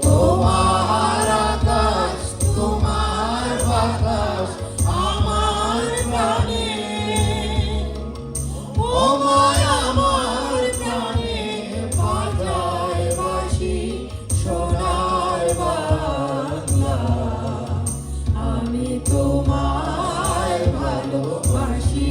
তোমার আকাশ তোমার বাতাস আমার প্রাণে ও মায় আমার প্রাণে বাজায় বাঁশি সোনার বাংলা আমি তোমায় ভালোবাসি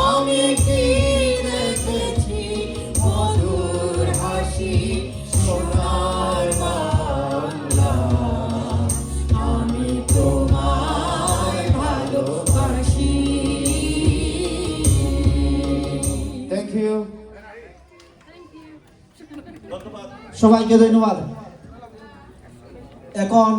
আমি কি দেখেছি মধুর হাসি সোনার বাংলা আমি তোমায় ভালোবাসি থ্যাংক ইউ সবাইকে ধন্যবাদ। এখন